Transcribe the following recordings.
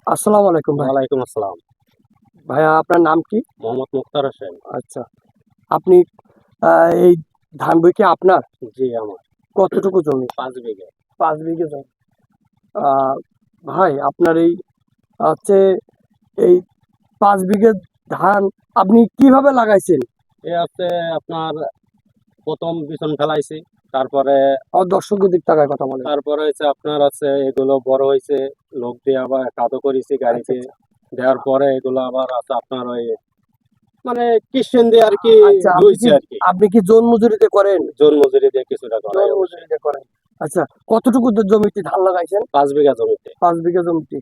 আসসালামু আলাইকুম ভাই। ওয়ালাইকুম আসসালাম। ভাইয়া আপনার নাম কি? মোহাম্মদ মুক্তার হোসেন। আচ্ছা। আপনি এই ধান বই কি আপনার? জি আমার। কতটুকু জমি? ৫ বিঘা। ৫ বিঘে জমি। আ ভাই আপনার এই হচ্ছে এই ৫ বিঘে ধান আপনি কিভাবে লাগাইছেন? এ হচ্ছে আপনার ১ম বিচন ফেলাইছি। তারপরে আমার দর্শকদের দিক তাকায় কথা বলেন। তারপরে হচ্ছে আপনার আছে এগুলো বড় হইছে। লোক দিয়ে আবার কাদো করেছি আচ্ছা, গাড়িতে। আচ্ছা। দেওয়ার পরে এগুলো আবার আছে আপনার ওই মানে কিষেন দিয়ে আরকি আচ্ছা রুইছে আরকি। আপনি কি জন মজুরিতে করেন? জন মজুরি দিয়ে কিছুটা করাই জন অবশ্যই। মজুরিতে করেন। আচ্ছা, কতটুকু জমিতে ধান লাগাইছেন? ৫ বিঘা জমিতে। ৫ বিঘা জমিতে।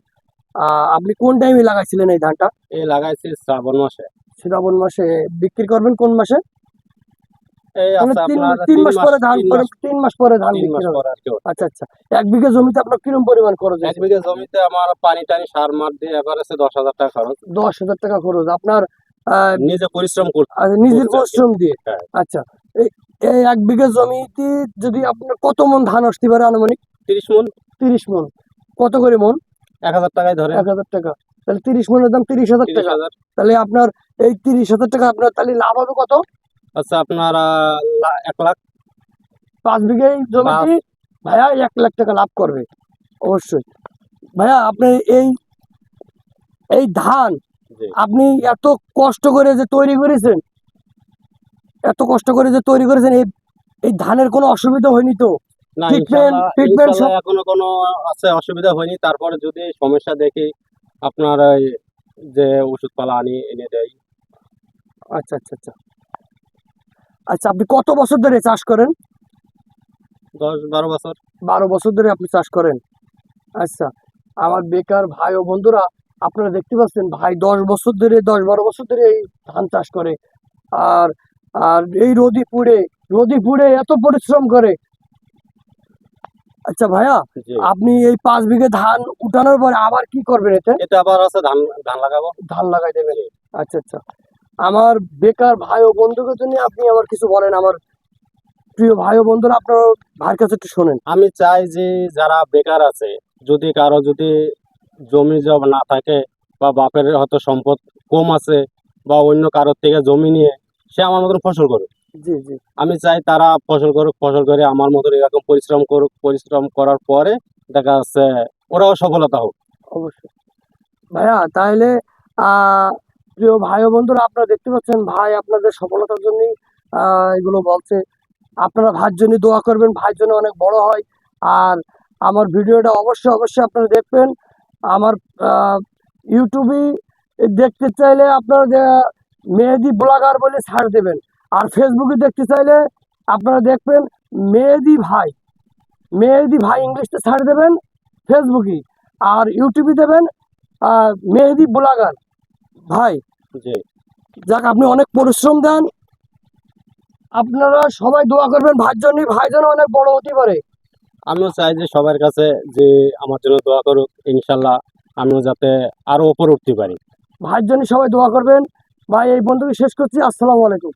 আপনি কোন টাইমে লাগাইছিলেন এই ধানটা? এই লাগাইছি শ্রাবণ মাসে। শ্রাবণ মাসে। বিক্রি করবেন কোন মাসে? এই মানে আছে ৩ আপনার ৩ ৩ মাস মাস পরে ধান ৩ করে মাস ৩ মাস পরে ধান ৩ বিক্রি মাস হবে। পরে আরকি হচ্ছে। আচ্ছা, আচ্ছা। ১ বিঘা জমিতে আপনার কিরকম পরিমাণ খরচ ১ হয়েছে? বিঘা জমিতে আমার পানি-টানি সার মার দিয়ে এভারেজে ৳১০,০০০ খরচ। ১০,০০০ টাকা খরচ। আপনার আ নিজে পরিশ্রম নিজের করছি আরকি। পরিশ্রম দিয়ে। হ্যাঁ, আচ্ছা। এই এই ১ বিঘা জমিতে যদি আপনার কত মন ধান আসতে পারে আনুমানিক? ৩০ মণ, ৩০ মন। কত করে মন? ৳১,০০০ টাকায় ধরেন। ৳১,০০০ টাকা। তাহলে ৩০ মনের দাম ৳৩০,০০০ টাকা। ৩০,০০০। তাহলে আপনার এই ৳৩০,০০০ টাকা আপনার তাহলে লাভ হবে কত? আচ্ছা আপনার ১,০০,০০০ ৫ বিঘা জমিতে ৫ ভাইয়া ৳১,০০,০০০ টাকা লাভ করবে। অবশ্যই। ভাইয়া আপনি এই এই ধান জি। আপনি এত কষ্ট করে যে তৈরি করেছেন, এত কষ্ট করে যে তৈরি করেছেন এই এই ধানের কোনো অসুবিধা হয়নি তো? না ট্রিটমেন্ট ট্রিটমেন্ট ইনশাআল্লাহ সব এখনো কোনো আছে অসুবিধা হয়নি। তারপরে যদি সমস্যা দেখি আপনার ওই যে ওষুধপালা এনে দেয়। আচ্ছা, আচ্ছা, আচ্ছা। আচ্ছা আপনি কত বছর ধরে চাষ করেন? ১০-১২ বছর। ১২ বছর ধরে আপনি চাষ করেন। আচ্ছা। আমার বেকার ভাই ও বন্ধুরা আপনারা দেখতে পাচ্ছেন ভাই ১০ বছর ধরে ১০-১২ বছর ধরে এই ধান চাষ করে। আর আর এই রোদে পুড়ে এত পরিশ্রম করে। আচ্ছা ভাইয়া, জি। আপনি এই ৫ বিঘা ধান উঠানোর পরে আবার কি করবেন এতে? এতে আবার আছে ধান ধান লাগাবো। ধান লাগাই দেবেন। জি। আচ্ছা, আচ্ছা। আমার বেকার ভাই ও বন্ধুদের জন্য আপনি আবার কিছু বলেন আমার প্রিয় ভাই ও বন্ধুরা আপনার ভাইয়ের কাছে একটু শোনেন। আমি চাই যে যারা বেকার আছে, যদি কারো যদি জমি জমা না থাকে বা বাপের হয়তো সম্পদ কম আছে বা অন্য কারোর থেকে জমি নিয়ে সে আমার মতন ফসল করুক। জি, জি। আমি চাই তারা ফসল করুক, ফসল করে আমার মতন এরকম পরিশ্রম করুক, পরিশ্রম করার পরে দেখা যাচ্ছে ওরাও সফলতা হোক। অবশ্যই। ভাইয়া তাহলে আ প্রিয় ভাই ও বন্ধুরা আপনারা দেখতে পাচ্ছেন ভাই আপনাদের সফলতার জন্যই এগুলো বলছে। আপনারা ভাইয়ের জন্য দোয়া করবেন, ভাইয়ের জন্য অনেক বড় হয়। আর আমার ভিডিওটা অবশ্যই আপনারা দেখবেন। আমার আ ইউটিউবে দেখতে চাইলে আপনারা মেহেদী ব্লগার বলে সার্চ দেবেন। আর ফেসবুকে দেখতে চাইলে আপনারা দেখবেন মেহেদী ভাই। মেহেদী ভাই ইংলিশে সার্চ দেবেন ফেসবুকে। আর ইউটিউবে দেবেন মেহেদী ব্লগার ভাই। জি। যাক আপনি অনেক পরিশ্রম দেন। আপনারা সবাই দোয়া করবেন ভাইয়ের জন্য, ভাই যেন অনেক বড় হতে পারে। আমিও চাই যে সবার কাছে যে আমার জন্য দোয়া করুক। ইনশাআল্লাহ আমিও যাতে আরো উপরে উঠতে পারি। ভাইয়ের জন্য সবাই দোয়া করবেন। ভাই এই বন্ধুকে শেষ করছি। আসসালামু আলাইকুম।